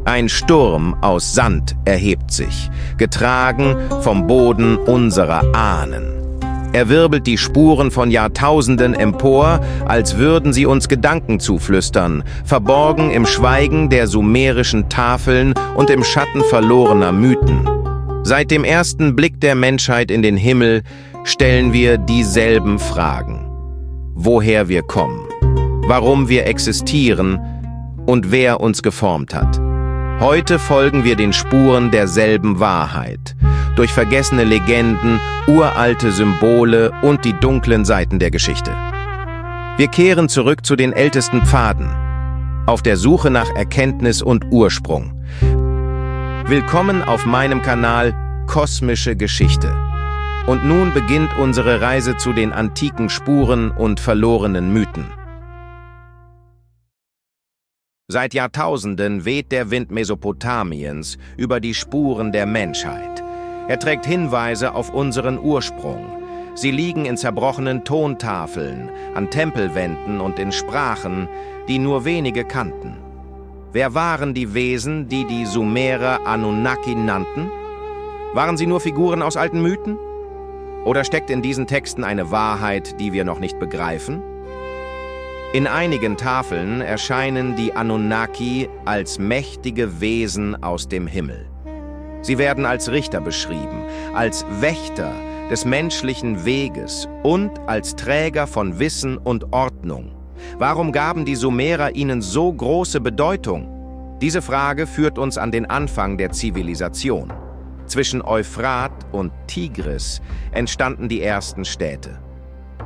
Ein Sturm aus Sand erhebt sich, getragen vom Boden unserer Ahnen. Er wirbelt die Spuren von Jahrtausenden empor, als würden sie uns Gedanken zuflüstern, verborgen im Schweigen der sumerischen Tafeln und im Schatten verlorener Mythen. Seit dem ersten Blick der Menschheit in den Himmel stellen wir dieselben Fragen. Woher wir kommen, warum wir existieren und wer uns geformt hat. Heute folgen wir den Spuren derselben Wahrheit, durch vergessene Legenden, uralte Symbole und die dunklen Seiten der Geschichte. Wir kehren zurück zu den ältesten Pfaden, auf der Suche nach Erkenntnis und Ursprung. Willkommen auf meinem Kanal Kosmische Geschichte. Und nun beginnt unsere Reise zu den antiken Spuren und verlorenen Mythen. Seit Jahrtausenden weht der Wind Mesopotamiens über die Spuren der Menschheit. Er trägt Hinweise auf unseren Ursprung. Sie liegen in zerbrochenen Tontafeln, an Tempelwänden und in Sprachen, die nur wenige kannten. Wer waren die Wesen, die die Sumerer Anunnaki nannten? Waren sie nur Figuren aus alten Mythen? Oder steckt in diesen Texten eine Wahrheit, die wir noch nicht begreifen? In einigen Tafeln erscheinen die Anunnaki als mächtige Wesen aus dem Himmel. Sie werden als Richter beschrieben, als Wächter des menschlichen Weges und als Träger von Wissen und Ordnung. Warum gaben die Sumerer ihnen so große Bedeutung? Diese Frage führt uns an den Anfang der Zivilisation. Zwischen Euphrat und Tigris entstanden die ersten Städte.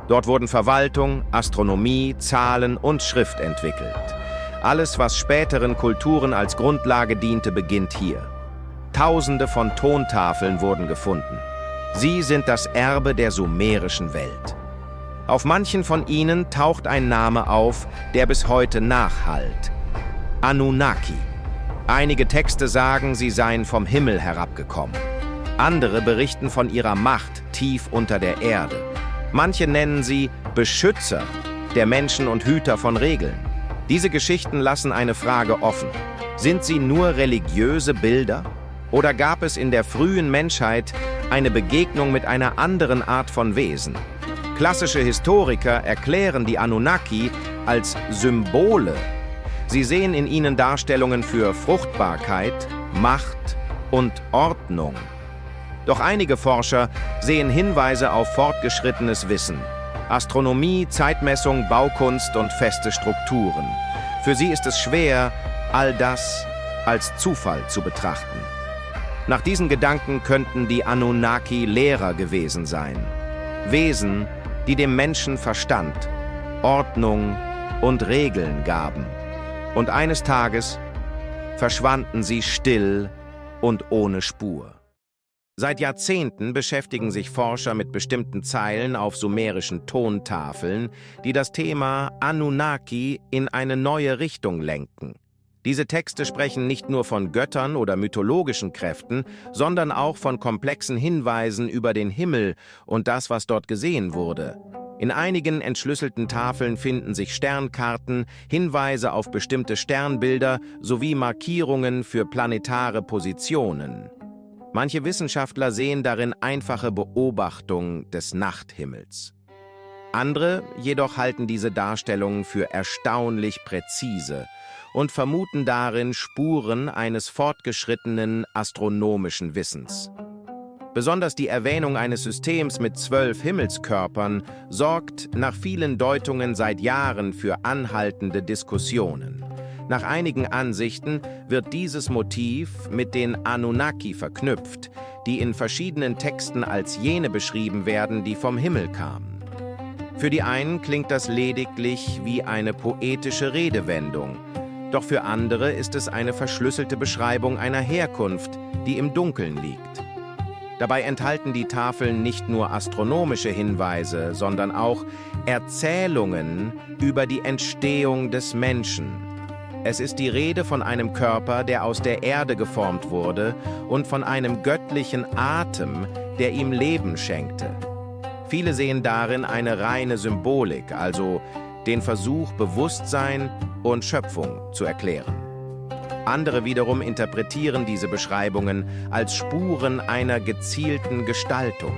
Dort wurden Verwaltung, Astronomie, Zahlen und Schrift entwickelt. Alles, was späteren Kulturen als Grundlage diente, beginnt hier. Tausende von Tontafeln wurden gefunden. Sie sind das Erbe der sumerischen Welt. Auf manchen von ihnen taucht ein Name auf, der bis heute nachhallt. Anunnaki. Einige Texte sagen, sie seien vom Himmel herabgekommen. Andere berichten von ihrer Macht tief unter der Erde. Manche nennen sie Beschützer der Menschen und Hüter von Regeln. Diese Geschichten lassen eine Frage offen. Sind sie nur religiöse Bilder? Oder gab es in der frühen Menschheit eine Begegnung mit einer anderen Art von Wesen? Klassische Historiker erklären die Anunnaki als Symbole. Sie sehen in ihnen Darstellungen für Fruchtbarkeit, Macht und Ordnung. Doch einige Forscher sehen Hinweise auf fortgeschrittenes Wissen. Astronomie, Zeitmessung, Baukunst und feste Strukturen. Für sie ist es schwer, all das als Zufall zu betrachten. Nach diesen Gedanken könnten die Anunnaki Lehrer gewesen sein. Wesen, die dem Menschen Verstand, Ordnung und Regeln gaben. Und eines Tages verschwanden sie still und ohne Spur. Seit Jahrzehnten beschäftigen sich Forscher mit bestimmten Zeilen auf sumerischen Tontafeln, die das Thema Anunnaki in eine neue Richtung lenken. Diese Texte sprechen nicht nur von Göttern oder mythologischen Kräften, sondern auch von komplexen Hinweisen über den Himmel und das, was dort gesehen wurde. In einigen entschlüsselten Tafeln finden sich Sternkarten, Hinweise auf bestimmte Sternbilder sowie Markierungen für planetare Positionen. Manche Wissenschaftler sehen darin einfache Beobachtung des Nachthimmels. Andere jedoch halten diese Darstellungen für erstaunlich präzise und vermuten darin Spuren eines fortgeschrittenen astronomischen Wissens. Besonders die Erwähnung eines Systems mit 12 Himmelskörpern sorgt nach vielen Deutungen seit Jahren für anhaltende Diskussionen. Nach einigen Ansichten wird dieses Motiv mit den Anunnaki verknüpft, die in verschiedenen Texten als jene beschrieben werden, die vom Himmel kamen. Für die einen klingt das lediglich wie eine poetische Redewendung, doch für andere ist es eine verschlüsselte Beschreibung einer Herkunft, die im Dunkeln liegt. Dabei enthalten die Tafeln nicht nur astronomische Hinweise, sondern auch Erzählungen über die Entstehung des Menschen. Es ist die Rede von einem Körper, der aus der Erde geformt wurde, und von einem göttlichen Atem, der ihm Leben schenkte. Viele sehen darin eine reine Symbolik, also den Versuch, Bewusstsein und Schöpfung zu erklären. Andere wiederum interpretieren diese Beschreibungen als Spuren einer gezielten Gestaltung.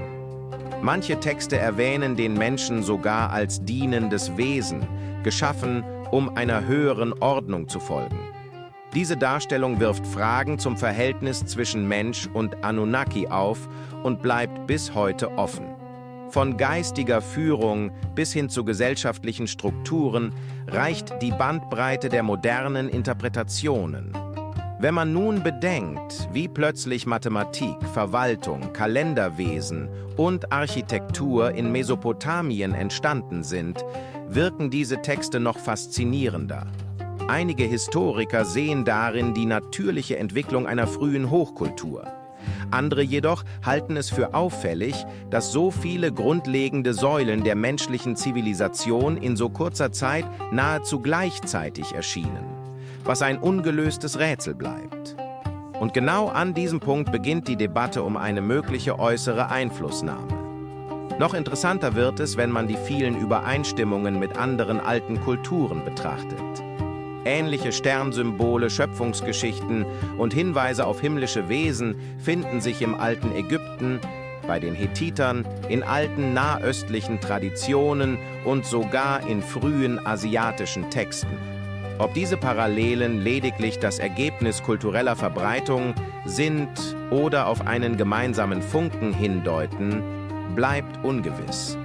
Manche Texte erwähnen den Menschen sogar als dienendes Wesen, geschaffen, um einer höheren Ordnung zu folgen. Diese Darstellung wirft Fragen zum Verhältnis zwischen Mensch und Anunnaki auf und bleibt bis heute offen. Von geistiger Führung bis hin zu gesellschaftlichen Strukturen reicht die Bandbreite der modernen Interpretationen. Wenn man nun bedenkt, wie plötzlich Mathematik, Verwaltung, Kalenderwesen und Architektur in Mesopotamien entstanden sind, wirken diese Texte noch faszinierender. Einige Historiker sehen darin die natürliche Entwicklung einer frühen Hochkultur. Andere jedoch halten es für auffällig, dass so viele grundlegende Säulen der menschlichen Zivilisation in so kurzer Zeit nahezu gleichzeitig erschienen, was ein ungelöstes Rätsel bleibt. Und genau an diesem Punkt beginnt die Debatte um eine mögliche äußere Einflussnahme. Noch interessanter wird es, wenn man die vielen Übereinstimmungen mit anderen alten Kulturen betrachtet. Ähnliche Sternsymbole, Schöpfungsgeschichten und Hinweise auf himmlische Wesen finden sich im alten Ägypten, bei den Hethitern, in alten nahöstlichen Traditionen und sogar in frühen asiatischen Texten. Ob diese Parallelen lediglich das Ergebnis kultureller Verbreitung sind oder auf einen gemeinsamen Funken hindeuten, bleibt ungewiss.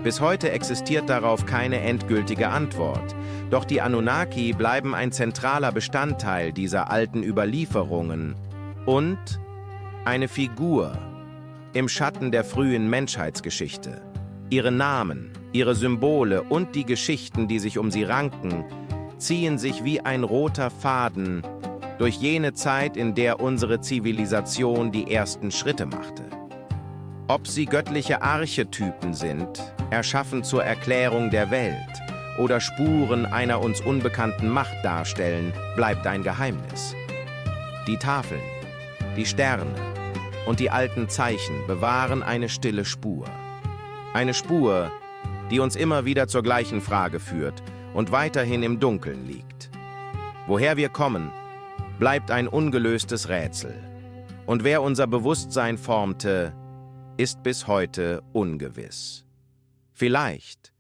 Bis heute existiert darauf keine endgültige Antwort, doch die Anunnaki bleiben ein zentraler Bestandteil dieser alten Überlieferungen und eine Figur im Schatten der frühen Menschheitsgeschichte. Ihre Namen, ihre Symbole und die Geschichten, die sich um sie ranken, ziehen sich wie ein roter Faden durch jene Zeit, in der unsere Zivilisation die ersten Schritte machte. Ob sie göttliche Archetypen sind, erschaffen zur Erklärung der Welt, oder Spuren einer uns unbekannten Macht darstellen, bleibt ein Geheimnis. Die Tafeln, die Sterne und die alten Zeichen bewahren eine stille Spur. Eine Spur, die uns immer wieder zur gleichen Frage führt und weiterhin im Dunkeln liegt. Woher wir kommen, bleibt ein ungelöstes Rätsel. Und wer unser Bewusstsein formte, ist bis heute ungewiss. Vielleicht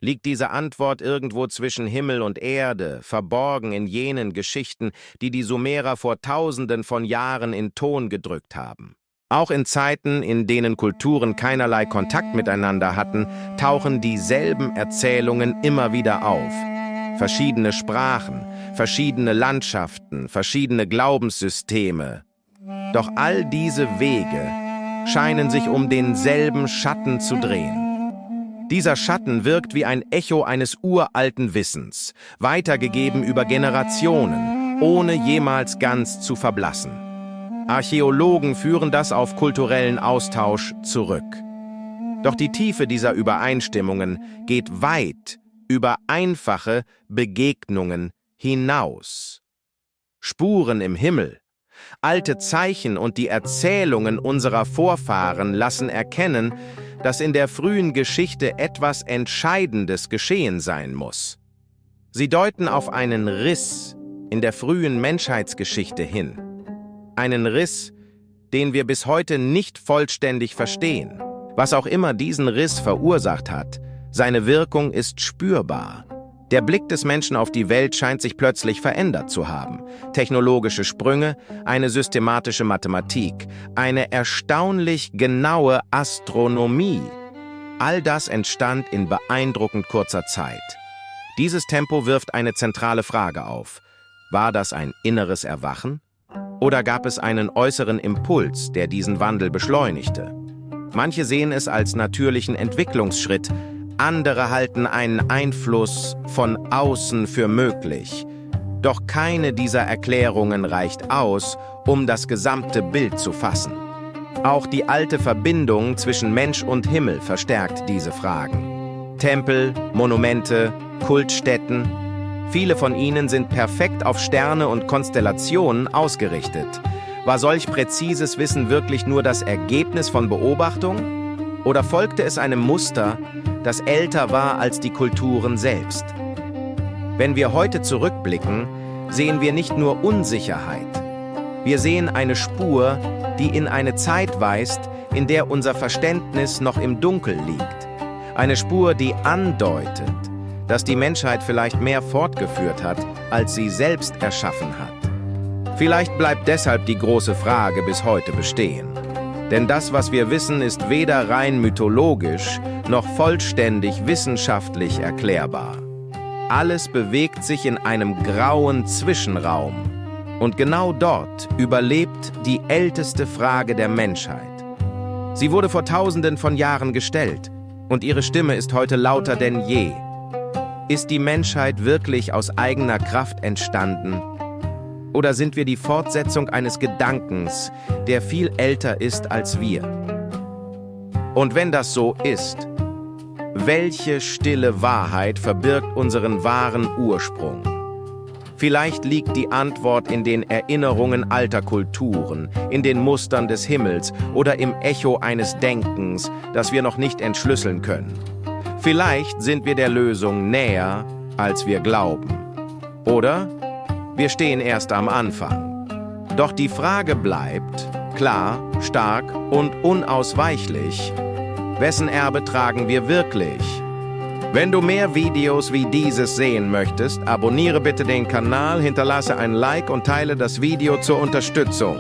liegt diese Antwort irgendwo zwischen Himmel und Erde, verborgen in jenen Geschichten, die die Sumerer vor Tausenden von Jahren in Ton gedrückt haben. Auch in Zeiten, in denen Kulturen keinerlei Kontakt miteinander hatten, tauchen dieselben Erzählungen immer wieder auf. Verschiedene Sprachen, verschiedene Landschaften, verschiedene Glaubenssysteme. Doch all diese Wege scheinen sich um denselben Schatten zu drehen. Dieser Schatten wirkt wie ein Echo eines uralten Wissens, weitergegeben über Generationen, ohne jemals ganz zu verblassen. Archäologen führen das auf kulturellen Austausch zurück. Doch die Tiefe dieser Übereinstimmungen geht weit über einfache Begegnungen hinaus. Spuren im Himmel, alte Zeichen und die Erzählungen unserer Vorfahren lassen erkennen, dass in der frühen Geschichte etwas Entscheidendes geschehen sein muss. Sie deuten auf einen Riss in der frühen Menschheitsgeschichte hin. Einen Riss, den wir bis heute nicht vollständig verstehen. Was auch immer diesen Riss verursacht hat, seine Wirkung ist spürbar. Der Blick des Menschen auf die Welt scheint sich plötzlich verändert zu haben. Technologische Sprünge, eine systematische Mathematik, eine erstaunlich genaue Astronomie. All das entstand in beeindruckend kurzer Zeit. Dieses Tempo wirft eine zentrale Frage auf. War das ein inneres Erwachen? Oder gab es einen äußeren Impuls, der diesen Wandel beschleunigte? Manche sehen es als natürlichen Entwicklungsschritt, andere halten einen Einfluss von außen für möglich. Doch keine dieser Erklärungen reicht aus, um das gesamte Bild zu fassen. Auch die alte Verbindung zwischen Mensch und Himmel verstärkt diese Fragen. Tempel, Monumente, Kultstätten, viele von ihnen sind perfekt auf Sterne und Konstellationen ausgerichtet. War solch präzises Wissen wirklich nur das Ergebnis von Beobachtung? Oder folgte es einem Muster, das älter war als die Kulturen selbst? Wenn wir heute zurückblicken, sehen wir nicht nur Unsicherheit. Wir sehen eine Spur, die in eine Zeit weist, in der unser Verständnis noch im Dunkel liegt. Eine Spur, die andeutet, dass die Menschheit vielleicht mehr fortgeführt hat, als sie selbst erschaffen hat. Vielleicht bleibt deshalb die große Frage bis heute bestehen. Denn das, was wir wissen, ist weder rein mythologisch noch vollständig wissenschaftlich erklärbar. Alles bewegt sich in einem grauen Zwischenraum. Und genau dort überlebt die älteste Frage der Menschheit. Sie wurde vor Tausenden von Jahren gestellt und ihre Stimme ist heute lauter denn je. Ist die Menschheit wirklich aus eigener Kraft entstanden? Oder sind wir die Fortsetzung eines Gedankens, der viel älter ist als wir? Und wenn das so ist, welche stille Wahrheit verbirgt unseren wahren Ursprung? Vielleicht liegt die Antwort in den Erinnerungen alter Kulturen, in den Mustern des Himmels oder im Echo eines Denkens, das wir noch nicht entschlüsseln können. Vielleicht sind wir der Lösung näher, als wir glauben. Oder wir stehen erst am Anfang. Doch die Frage bleibt, klar, stark und unausweichlich: Wessen Erbe tragen wir wirklich? Wenn du mehr Videos wie dieses sehen möchtest, abonniere bitte den Kanal, hinterlasse ein Like und teile das Video zur Unterstützung.